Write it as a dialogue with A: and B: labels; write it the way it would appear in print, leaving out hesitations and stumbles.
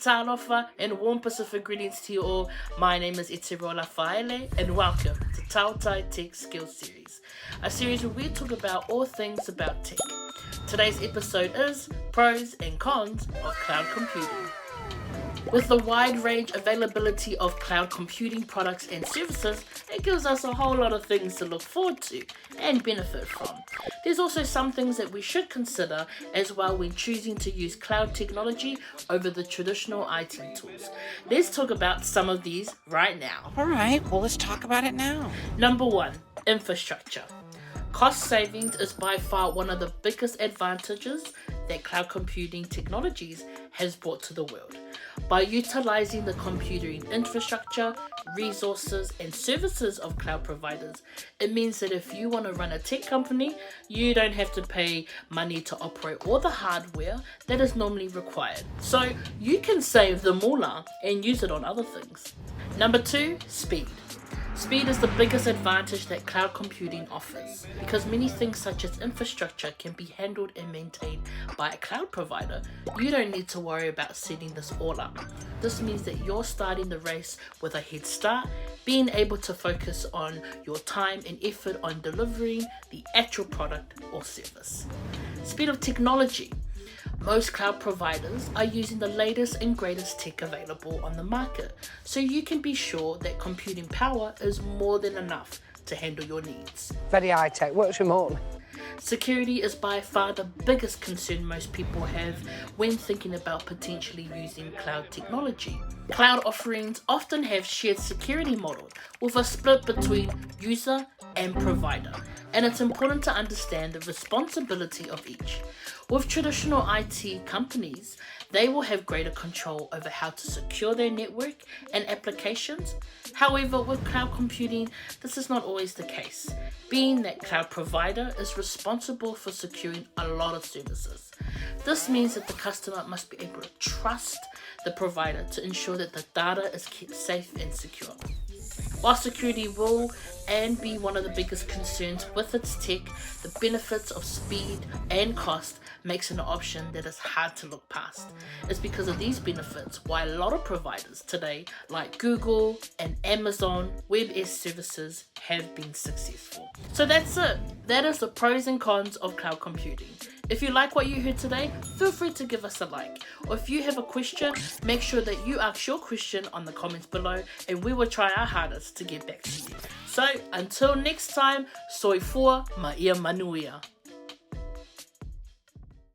A: Talofa and warm Pacific greetings to you all. My name is Eteroa and welcome to Tautai Tech Skills Series, a series where we talk about all things about tech. Today's episode is pros and cons of cloud computing. With the wide range availability of cloud computing products and services, it gives us a whole lot of things to look forward to and benefit from. There's also some things that we should consider as well when choosing to use cloud technology over the traditional IT tools. Let's talk about some of these right now.
B: Alright, well let's talk about it now.
A: Number 1, infrastructure. Cost savings is by far one of the biggest advantages that cloud computing technologies has brought to the world. By utilizing the computing infrastructure, resources, and services of cloud providers, it means that if you want to run a tech company, you don't have to pay money to operate all the hardware that is normally required. So you can save the moolah and use it on other things. Number 2, speed. Speed is the biggest advantage that cloud computing offers because many things such as infrastructure can be handled and maintained by a cloud provider. You don't need to worry about setting this all up. This means that you're starting the race with a head start, being able to focus on your time and effort on delivering the actual product or service. Speed of technology. Most cloud providers are using the latest and greatest tech available on the market, so you can be sure that computing power is more than enough to handle your needs.
B: Very high tech, works remotely.
A: Security is by far the biggest concern most people have when thinking about potentially using cloud technology. Cloud offerings often have shared security models with a split between user and provider, and it's important to understand the responsibility of each. With traditional IT companies, they will have greater control over how to secure their network and applications. However, with cloud computing, this is not always the case, being that cloud provider is responsible for securing a lot of services. This means that the customer must be able to trust the provider to ensure that the data is kept safe and secure. While security will and be one of the biggest concerns with its tech, the benefits of speed and cost makes it an option that is hard to look past. It's because of these benefits why a lot of providers today, like Google and Amazon Web services, have been successful. So that's it. That is the pros and cons of cloud computing. If you like what you heard today, feel free to give us a like. Or if you have a question, make sure that you ask your question on the comments below and we will try our hardest to get back to you. So until next time, soifua ma ia manuia.